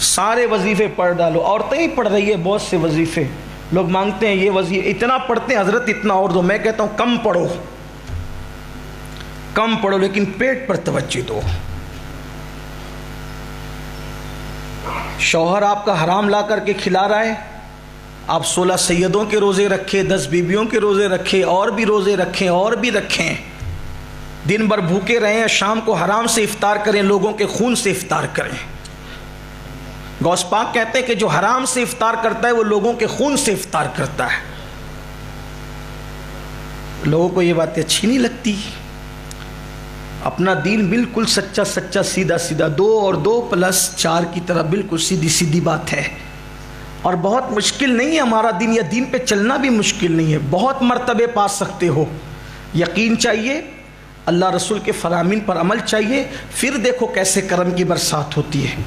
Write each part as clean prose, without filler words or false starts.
سارے وظیفے پڑھ ڈالو. عورتیں ہی پڑھ رہی ہے بہت سے وظیفے. لوگ مانگتے ہیں یہ وظیفے اتنا پڑھتے ہیں حضرت اتنا اور دو. میں کہتا ہوں کم پڑھو, کم پڑھو, لیکن پیٹ پر توجہ دو. شوہر آپ کا حرام لا کر کے کھلا رہا ہے, آپ 16 سیدوں کے روزے رکھیں, 10 بیویوں کے روزے رکھیں, اور بھی روزے رکھیں, اور بھی رکھیں. دن بھر بھوکے رہیں, شام کو حرام سے افطار کریں, لوگوں کے خون سے افطار کریں. غوث پاک کہتے ہیں کہ جو حرام سے افطار کرتا ہے وہ لوگوں کے خون سے افطار کرتا ہے. لوگوں کو یہ باتیں اچھی نہیں لگتی. اپنا دین بالکل سچا سچا سیدھا سیدھا 2 اور 2 + 4 کی طرح بالکل سیدھی سیدھی بات ہے. اور بہت مشکل نہیں ہے ہمارا دین, یا دین پہ چلنا بھی مشکل نہیں ہے. بہت مرتبے پا سکتے ہو. یقین چاہیے, اللہ رسول کے فرامین پر عمل چاہیے, پھر دیکھو کیسے کرم کی برسات ہوتی ہے.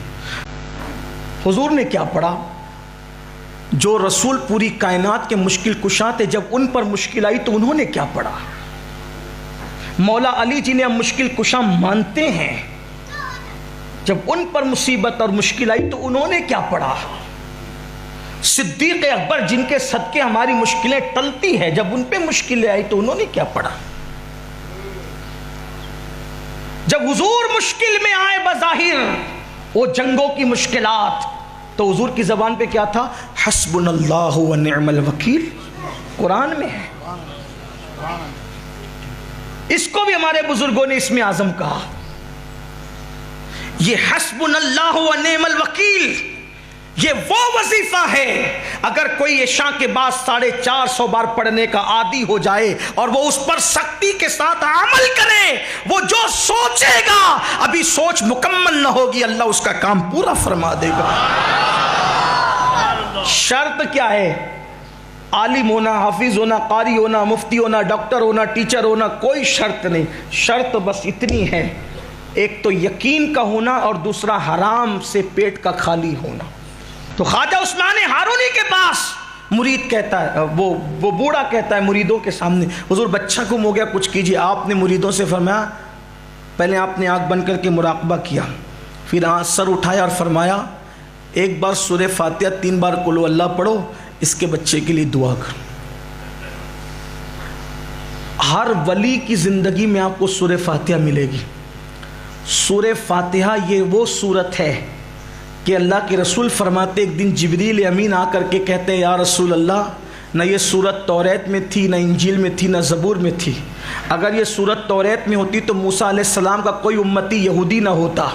حضور نے کیا پڑھا؟ جو رسول پوری کائنات کے مشکل کشا تھے, جب ان پر مشکل آئی تو انہوں نے کیا پڑھا؟ مولا علی جنہیں ہم مشکل کشا مانتے ہیں, جب ان پر مصیبت اور مشکل آئی تو انہوں نے کیا پڑھا؟ صدیق اکبر جن کے صدقے ہماری مشکلیں ٹلتی ہیں, جب ان پہ مشکلیں آئی تو انہوں نے کیا پڑھا؟ جب حضور مشکل میں آئے بظاہر وہ جنگوں کی مشکلات, تو حضور کی زبان پہ کیا تھا؟ حسبنا اللہ و نعم الوکیل. قرآن میں ہے. اس کو بھی ہمارے بزرگوں نے اسم اعظم کہا. یہ حسبنا اللہ و نعم الوکیل, یہ وہ وظیفہ ہے اگر کوئی عشاء کے بعد 450 بار پڑھنے کا عادی ہو جائے اور وہ اس پر سختی کے ساتھ عمل کرے, وہ جو سوچے گا, ابھی سوچ مکمل نہ ہوگی, اللہ اس کا کام پورا فرما دے گا. شرط کیا ہے؟ عالم ہونا, حافظ ہونا, قاری ہونا, مفتی ہونا, ڈاکٹر ہونا, ٹیچر ہونا, کوئی شرط نہیں. شرط بس اتنی ہے, ایک تو یقین کا ہونا اور دوسرا حرام سے پیٹ کا خالی ہونا. تو خواجہ عثمان ہارونی کے پاس مرید کہتا ہے, وہ بوڑھا کہتا ہے مریدوں کے سامنے, حضور بچہ گم ہو گیا, کچھ کیجئے. آپ نے مریدوں سے فرمایا, پہلے آپ نے آنکھ بند کر کے مراقبہ کیا, پھر سر اٹھایا اور فرمایا ایک بار سورہ فاتحہ 3 بار قل ہو اللہ پڑھو, اس کے بچے کے لیے دعا کرو. ہر ولی کی زندگی میں آپ کو سورہ فاتحہ ملے گی. سورہ فاتحہ یہ وہ سورت ہے کہ اللہ کے رسول فرماتے, ایک دن جبریل امین آ کر کے کہتے ہیں یا رسول اللہ, نہ یہ سورت توریت میں تھی, نہ انجیل میں تھی, نہ زبور میں تھی. اگر یہ سورت توریت میں ہوتی تو موسیٰ علیہ السلام کا کوئی امتی یہودی نہ ہوتا.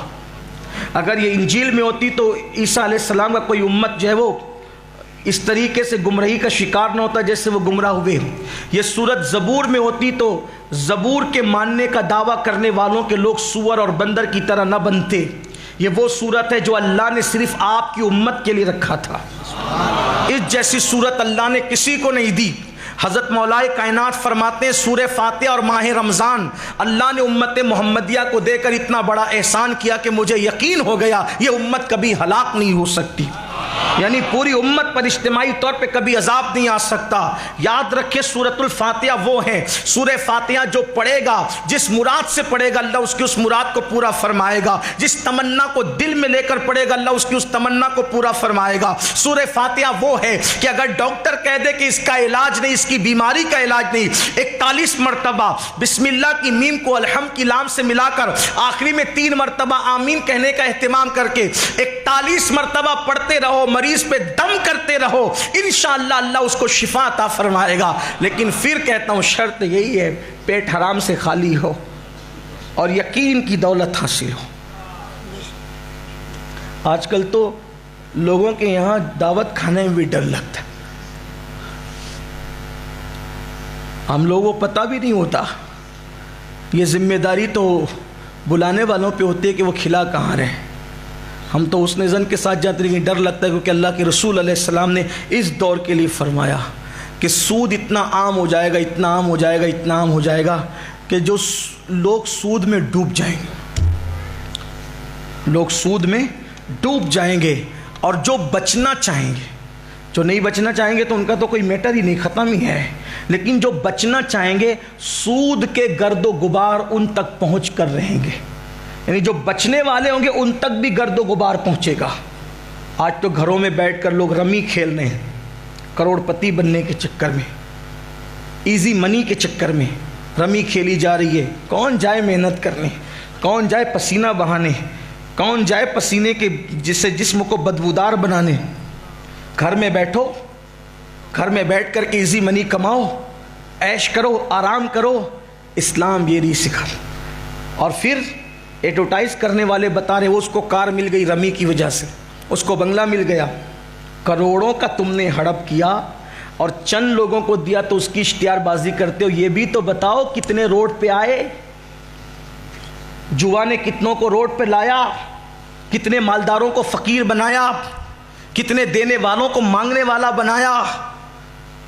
اگر یہ انجیل میں ہوتی تو عیسیٰ علیہ السلام کا کوئی امت جو ہے وہ اس طریقے سے گمراہی کا شکار نہ ہوتا جیسے وہ گمراہ ہوئے. یہ سورت زبور میں ہوتی تو زبور کے ماننے کا دعویٰ کرنے والوں کے لوگ سور اور بندر کی طرح نہ بنتے. یہ وہ سورت ہے جو اللہ نے صرف آپ کی امت کے لیے رکھا تھا. اس جیسی سورت اللہ نے کسی کو نہیں دی. حضرت مولائے کائنات فرماتے ہیں سورہ فاتحہ اور ماہ رمضان اللہ نے امت محمدیہ کو دے کر اتنا بڑا احسان کیا کہ مجھے یقین ہو گیا یہ امت کبھی ہلاک نہیں ہو سکتی. یعنی پوری امت پر اجتماعی طور پہ کبھی عذاب نہیں آ سکتا. یاد رکھے سورۃ الفاتحہ وہ ہے, سورہ فاتحہ جو پڑھے گا, جس مراد سے پڑھے گا اللہ اس کی اس مراد کو پورا فرمائے گا. جس تمنا کو دل میں لے کر پڑھے گا اللہ اس کی اس تمنا کو پورا فرمائے گا. سورہ فاتحہ وہ ہے کہ اگر ڈاکٹر کہہ دے کہ اس کا علاج نہیں, اس کی بیماری کا علاج نہیں, 41 مرتبہ بسم اللہ کی میم کو الحمد کی لام سے ملا کر آخری میں 3 مرتبہ آمین کہنے کا اہتمام کر کے 41 مرتبہ پڑھتے رہو, مریض پہ دم کرتے رہو, انشاءاللہ اللہ اس کو شفا عطا فرمائے گا. لیکن پھر کہتا ہوں شرط یہی ہے پیٹ حرام سے خالی ہو اور یقین کی دولت حاصل ہو. آج کل تو لوگوں کے یہاں دعوت کھانے میں بھی ڈر لگتا ہے. ہم لوگوں کو پتہ بھی نہیں ہوتا. یہ ذمہ داری تو بلانے والوں پہ ہوتی ہے کہ وہ کھلا کہاں رہے. ہم تو اس نظر کے ساتھ جاتے ہیں کہ ڈر لگتا ہے کیونکہ اللہ کے رسول علیہ السلام نے اس دور کے لیے فرمایا کہ سود اتنا عام ہو جائے گا, اتنا عام ہو جائے گا, اتنا عام ہو جائے گا کہ جو لوگ سود میں ڈوب جائیں گے, لوگ سود میں ڈوب جائیں گے. اور جو بچنا چاہیں گے, جو نہیں بچنا چاہیں گے تو ان کا تو کوئی میٹر ہی نہیں, ختم ہی ہے. لیکن جو بچنا چاہیں گے سود کے گرد و غبار ان تک پہنچ کر رہیں گے. یعنی جو بچنے والے ہوں گے ان تک بھی گرد و غبار پہنچے گا. آج تو گھروں میں بیٹھ کر لوگ رمی کھیل رہے ہیں، کروڑپتی بننے کے چکر میں، ایزی منی کے چکر میں رمی کھیلی جا رہی ہے۔ کون جائے محنت کرنے، کون جائے پسینہ بہانے، کون جائے پسینے کے جسے جسم کو بدبودار بنانے۔ گھر میں بیٹھو، گھر میں بیٹھ کر کے ایزی منی کماؤ، عیش کرو، آرام کرو۔ اسلام یہ نہیں سکھا۔ اور پھر ایڈورٹائز کرنے والے بتا رہے وہ اس کو کار مل گئی رمی کی وجہ سے، اس کو بنگلہ مل گیا۔ کروڑوں کا تم نے ہڑپ کیا اور چند لوگوں کو دیا تو اس کی اشتہار بازی کرتے ہو۔ یہ بھی تو بتاؤ کتنے روڈ پہ آئے، جوا نے کتنوں کو روڈ پہ لایا، کتنے مالداروں کو فقیر بنایا، کتنے دینے والوں کو مانگنے والا بنایا۔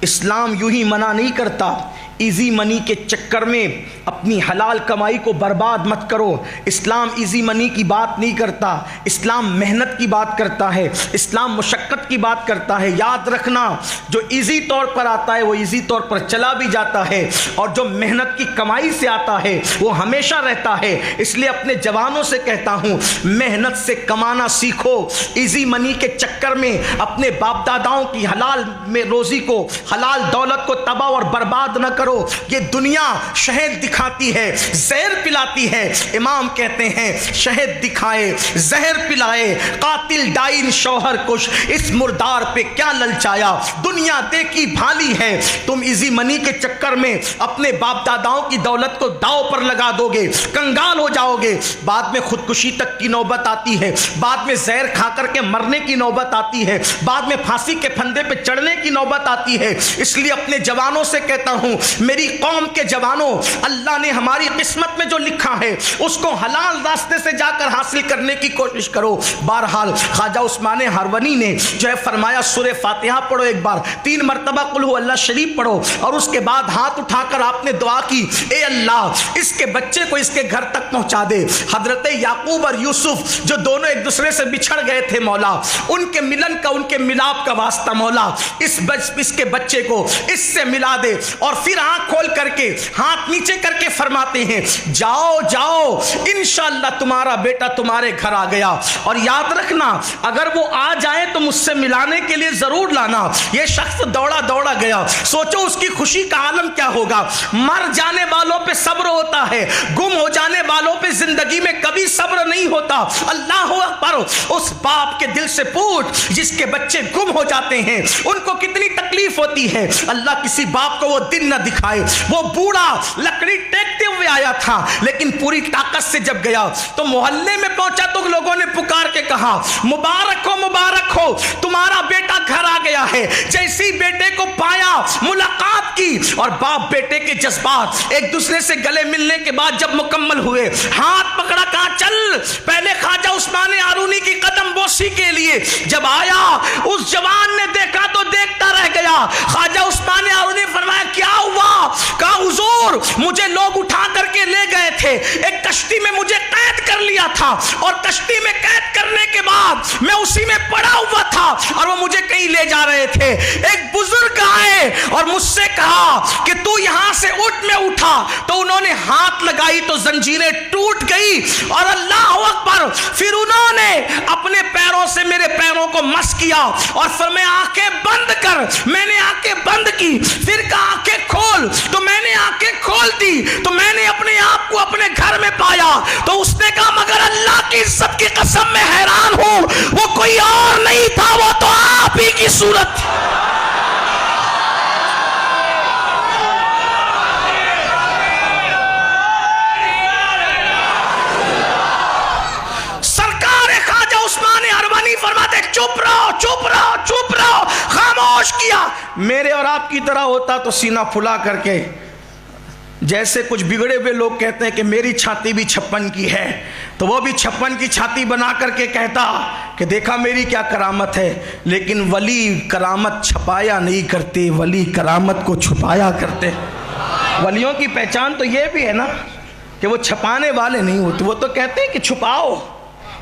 اسلام یوں ہی منع نہیں کرتا۔ ایزی منی کے چکر میں اپنی حلال کمائی کو برباد مت کرو۔ اسلام ایزی منی کی بات نہیں کرتا، اسلام محنت کی بات کرتا ہے، اسلام مشقت کی بات کرتا ہے۔ یاد رکھنا، جو ایزی طور پر آتا ہے وہ ایزی طور پر چلا بھی جاتا ہے، اور جو محنت کی کمائی سے آتا ہے وہ ہمیشہ رہتا ہے۔ اس لیے اپنے جوانوں سے کہتا ہوں، محنت سے کمانا سیکھو۔ ایزی منی کے چکر میں اپنے باپ داداؤں کی حلال میں روزی کو، حلال دولت کو تباہ اور برباد نہ کرو۔ یہ دنیا شہد دکھاتی ہے، زہر پلاتی ہے۔ امام کہتے ہیں شہد دکھائے، زہر پلائے، قاتل ڈائن شوہر کش، اس مردار پہ کیا للچایا۔ دنیا دیکھی بھالی ہے، تم ایزی منی کے چکر میں اپنے باپ داداؤں کی دولت کو داؤ پر لگا دو گے، کنگال ہو جاؤ گے۔ بعد میں خودکشی تک کی نوبت آتی ہے، بعد میں زہر کھا کر کے مرنے کی نوبت آتی ہے، بعد میں پھانسی کے پھندے پہ چڑھنے کی نوبت آتی ہے۔ اس لیے اپنے جوانوں سے کہتا ہوں، میری قوم کے جوانوں، اللہ نے ہماری قسمت میں جو لکھا ہے اس کو حلال راستے سے جا کر حاصل کرنے کی کوشش کرو۔ بہرحال خواجہ عثمان ہرونی نے جو ہے فرمایا سورہ فاتحہ پڑھو، ایک بار 3 مرتبہ قل ہو اللہ شریف پڑھو، اور اس کے بعد ہاتھ اٹھا کر آپ نے دعا کی، اے اللہ اس کے بچے کو اس کے گھر تک پہنچا دے۔ حضرت یعقوب اور یوسف جو دونوں ایک دوسرے سے بچھڑ گئے تھے مولا، ان کے ملن کا، ان کے ملاپ کا واسطہ مولا اس کے بچے کو اس سے ملا دے۔ اور پھر آنکھ کھول کر کے ہاتھ نیچے کر کے فرماتے ہیں، جاؤ جاؤ انشاءاللہ تمہارا بیٹا تمہارے گھر آ گیا۔ اور یاد رکھنا، اگر وہ آ جائے تو مجھ سے ملانے کے لیے ضرور لانا۔ یہ شخص دوڑا دوڑا گیا، سوچو اس کی خوشی کا عالم کیا ہوگا۔ مر جانے والوں پہ صبر ہوتا ہے، گم ہو جانے والوں پہ زندگی میں کبھی صبر نہیں ہوتا۔ اللہ اکبر، اس باپ کے دل سے پوچھ جس کے بچے گم ہو جاتے ہیں ان کو کتنی تکلیف ہوتی ہے۔ اللہ کسی باپ کو وہ دن نہ دکھائے۔ وہ بوڑھا لکڑی ٹیکتے ہوئے آیا تھا، لیکن پوری طاقت سے جب گیا تو محلے میں پہنچا تو لوگوں نے پکار کے کہا، مبارک ہو مبارک ہو، تمہارا بیٹا گھر آ گیا ہے۔ جیسی بیٹے کو پایا، ملاقات کی، اور باپ بیٹے کے جذبات ایک دوسرے سے گلے ملنے کے بعد جب مکمل ہوئے، ہاتھ پکڑا، کہا چل۔ پہلے خواجہ عثمان ہارونی کی قدم بوسی کے لیے جب آیا، اس جوان نے دیکھا تو دیکھتا رہ گیا۔ خواجہ عثمان ہارونی فرمایا کیا ہوا؟ کہا حضور مجھے لوگ اٹھا کر کے لے گئے تھے، ایک کشتی میں مجھے قید کر لیا تھا، اور کشتی میں قید کرنے کے بعد میں اسی میں پڑا ہوا تھا اور وہ مجھے کہیں لے جا رہے تھے۔ ایک بزرگ آئے اور مجھ سے کہا کہ تو یہاں سے اٹھ۔ میں اٹھا تو انہوں نے ہاتھ لگائی تو زنجیریں ٹوٹ گئی، اور اللہ اکبر، پھر انہوں نے اپنے پیروں سے میرے پیروں کو مس کیا اور فرمایا آنکھیں بند کر۔ میں نے آنکھیں بند کی، پھر کہا آنکھیں کھول، تو میں نے آنکھیں کھول دی تو میں نے اپنے آپ کو اپنے گھر میں پایا۔ تو اس نے کہا مگر اللہ کی عزت کی قسم میں حیران ہوں، وہ کوئی اور نہیں تھا، وہ تو آپ ہی کی صورت تھی۔ سرکار خواجہ عثمان ہرونی فرماتے چپ رہو چپ رہو چپ رہو، خاموش کیا۔ میرے اور آپ کی طرح ہوتا تو سینہ پھلا کر کے، جیسے کچھ بگڑے ہوئے لوگ کہتے ہیں کہ میری چھاتی بھی 56 کی ہے، تو وہ بھی 56 کی چھاتی بنا کر کے کہتا کہ دیکھا میری کیا کرامت ہے۔ لیکن ولی کرامت چھپایا نہیں کرتے، ولی کرامت کو چھپایا کرتے۔ ولیوں کی پہچان تو یہ بھی ہے نا کہ وہ چھپانے والے نہیں ہوتے، وہ تو کہتے ہیں کہ چھپاؤ،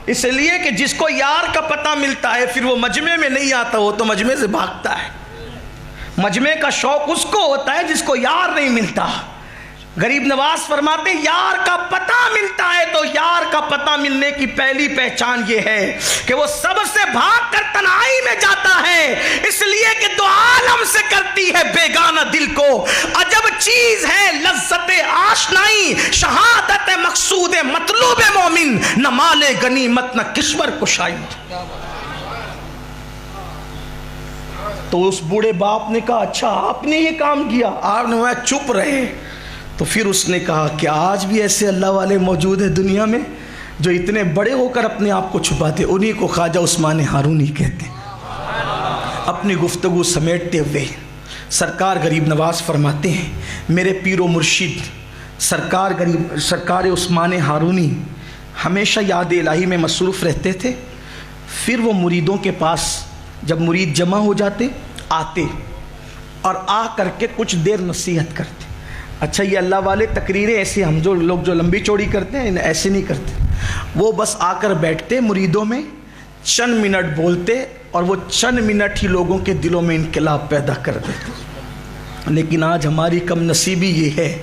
اس لیے کہ جس کو یار کا پتہ ملتا ہے پھر وہ مجمع میں نہیں آتا، وہ تو مجمع سے بھاگتا ہے۔ مجمع کا شوق اس کو ہوتا ہے جس کو یار نہیں ملتا۔ غریب نواز فرماتے یار کا پتہ ملتا ہے تو یار کا پتہ ملنے کی پہلی پہچان یہ ہے کہ وہ سب سے بھاگ کر تنہائی میں جاتا ہے، اس لیے کہ دو عالم سے کرتی ہے بیگانہ دل کو۔ عجب چیز ہے لذت آشنائی، شہادت مقصود مطلوب مومن، نہ مال غنیمت نہ کشور کشائی۔ تو اس بوڑھے باپ نے کہا اچھا آپ نے یہ کام کیا؟ آپ نے چپ رہے۔ تو پھر اس نے کہا کہ آج بھی ایسے اللہ والے موجود ہیں دنیا میں جو اتنے بڑے ہو کر اپنے آپ کو چھپاتے، انہی کو خواجہ عثمان ہارونی کہتے ہیں۔ اپنی گفتگو سمیٹتے ہوئے سرکار غریب نواز فرماتے ہیں میرے پیر و مرشد سرکار عثمان ہارونی ہمیشہ یاد الہی میں مصروف رہتے تھے۔ پھر وہ مریدوں کے پاس جب مرید جمع ہو جاتے آتے اور آ کر کے کچھ دیر نصیحت کرتے۔ اچھا یہ اللہ والے تقریریں ایسے ہم جو لوگ جو لمبی چوڑی کرتے ہیں ایسے نہیں کرتے، وہ بس آ کر بیٹھتے مریدوں میں، چند منٹ بولتے اور وہ چند منٹ ہی لوگوں کے دلوں میں انقلاب پیدا کر دیتے۔ لیکن آج ہماری کم نصیبی یہ ہے،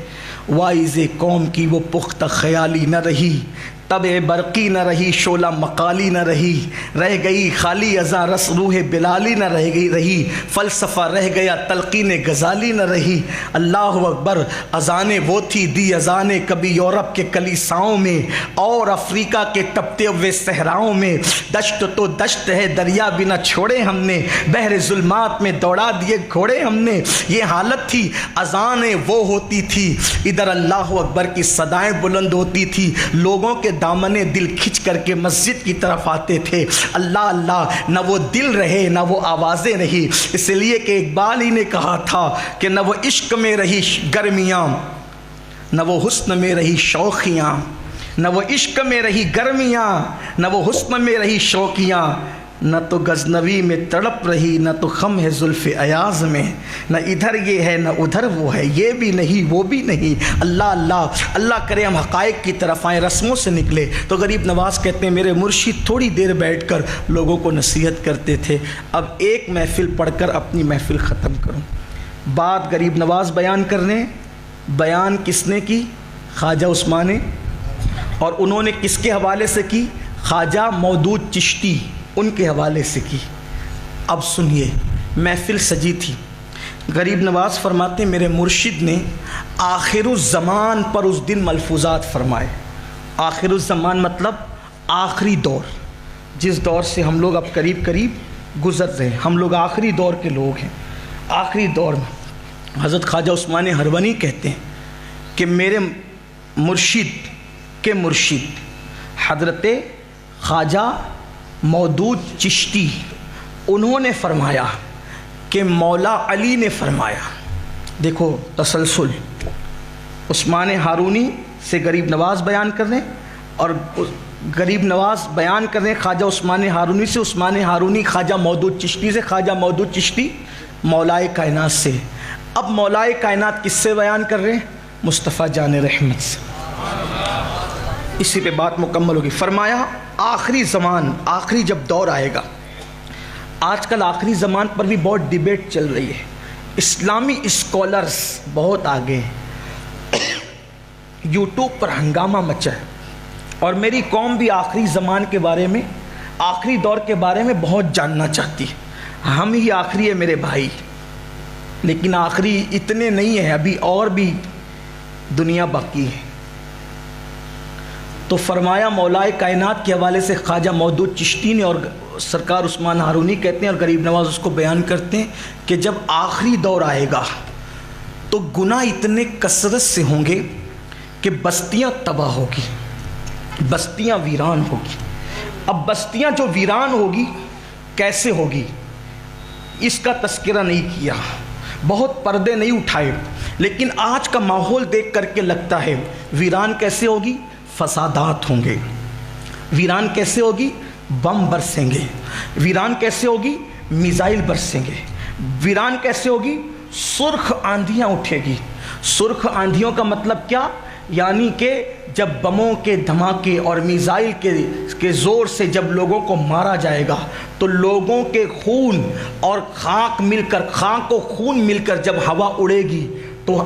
وائز قوم کی وہ پختہ خیالی نہ رہی، طبع برقی نہ رہی، شعلہ مقالی نہ رہی، رہ گئی خالی ازاں رس روح بلالی نہ رہی، فلسفہ رہ گیا تلقین غزالی نہ رہی۔ اللہ اکبر، اذانیں وہ تھی دی اذانیں کبھی یورپ کے کلیساؤں میں اور افریقہ کے تپتے ہوئے صحراؤں میں، دشت تو دشت ہے دریا بھی نہ چھوڑے ہم نے، بحر ظلمات میں دوڑا دیے گھوڑے ہم نے۔ یہ حالت تھی، اذانیں وہ ہوتی تھی، ادھر اللہ اکبر کی صدائیں بلند ہوتی تھی، لوگوں کے دامن دل کھچ کر کے مسجد کی طرف آتے تھے۔ اللہ اللہ، نہ وہ دل رہے نہ وہ آوازیں رہی، اس لیے کہ اقبال ہی نے کہا تھا کہ نہ وہ عشق میں رہی گرمیاں، نہ وہ حسن میں رہی شوقیاں، نہ وہ عشق میں رہی گرمیاں، نہ وہ حسن میں رہی شوقیاں، نہ تو غزنوی میں تڑپ رہی نہ تو خم ہے زلف ایاز میں، نہ ادھر یہ ہے نہ ادھر وہ ہے، یہ بھی نہیں وہ بھی نہیں۔ اللہ اللہ، اللہ کرے ہم حقائق کی طرف آئیں، رسموں سے نکلے۔ تو غریب نواز کہتے ہیں میرے مرشد تھوڑی دیر بیٹھ کر لوگوں کو نصیحت کرتے تھے۔ اب ایک محفل پڑھ کر اپنی محفل ختم کروں۔ بات غریب نواز بیان کرنے، بیان کس نے کی؟ خواجہ عثمان، اور انہوں نے کس کے حوالے سے کی؟ خواجہ مودود چشتی ان کے حوالے سے کی۔ اب سنیے، محفل سجی تھی، غریب نواز فرماتے میرے مرشد نے آخر الزمان پر اس دن ملفوظات فرمائے۔ آخر الزمان مطلب آخری دور، جس دور سے ہم لوگ اب قریب قریب گزر رہے ہیں، ہم لوگ آخری دور کے لوگ ہیں۔ آخری دور میں حضرت خواجہ عثمان ہرونی کہتے ہیں کہ میرے مرشد کے مرشد حضرت خواجہ مودود چشتی انہوں نے فرمایا کہ مولا علی نے فرمایا۔ دیکھو تسلسل، عثمان ہارونی سے غریب نواز بیان کر رہے ہیں اور غریب نواز بیان کر رہے ہیں خواجہ عثمان ہارونی سے، عثمان ہارونی خواجہ مودود چشتی سے، خواجہ مودود چشتی مولائے کائنات سے۔ اب مولائے کائنات کس سے بیان کر رہے ہیں؟ مصطفیٰ جان رحمت سے۔ اسی پہ بات مکمل ہوگی۔ فرمایا آخری زمان، آخری جب دور آئے گا، آج کل آخری زمان پر بھی بہت ڈیبیٹ چل رہی ہے، اسلامی اسکالرز بہت آگے ہیں، یوٹیوب پر ہنگامہ مچا ہے، اور میری قوم بھی آخری زمان کے بارے میں، آخری دور کے بارے میں بہت جاننا چاہتی ہے۔ ہم ہی آخری ہے میرے بھائی، لیکن آخری اتنے نہیں ہیں، ابھی اور بھی دنیا باقی ہے۔ تو فرمایا مولائے کائنات کے حوالے سے خواجہ مودود چشتی نے اور سرکار عثمان ہارونی کہتے ہیں اور غریب نواز اس کو بیان کرتے ہیں کہ جب آخری دور آئے گا تو گناہ اتنے کثرت سے ہوں گے کہ بستیاں تباہ ہوگی، بستیاں ویران ہوگی۔ اب بستیاں جو ویران ہوگی کیسے ہوگی اس کا تذکرہ نہیں کیا، بہت پردے نہیں اٹھائے، لیکن آج کا ماحول دیکھ کر کے لگتا ہے ویران کیسے ہوگی؟ فسادات ہوں گے۔ ویران کیسے ہوگی؟ بم برسیں گے۔ ویران کیسے ہوگی؟ میزائل برسیں گے۔ ویران کیسے ہوگی؟ سرخ آندھیاں اٹھے گی۔ سرخ آندھیوں کا مطلب کیا؟ یعنی کہ جب بموں کے دھماکے اور میزائل کے زور سے جب لوگوں کو مارا جائے گا تو لوگوں کے خون اور خاک مل کر، خاک و خون مل کر جب ہوا اڑے گی تو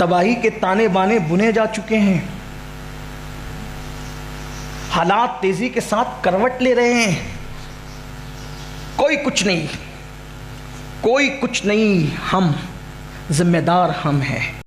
تباہی کے تانے بانے بنے جا چکے ہیں، حالات تیزی کے ساتھ کروٹ لے رہے ہیں، کوئی کچھ نہیں، کوئی کچھ نہیں، ہم ذمہ دار ہم ہیں۔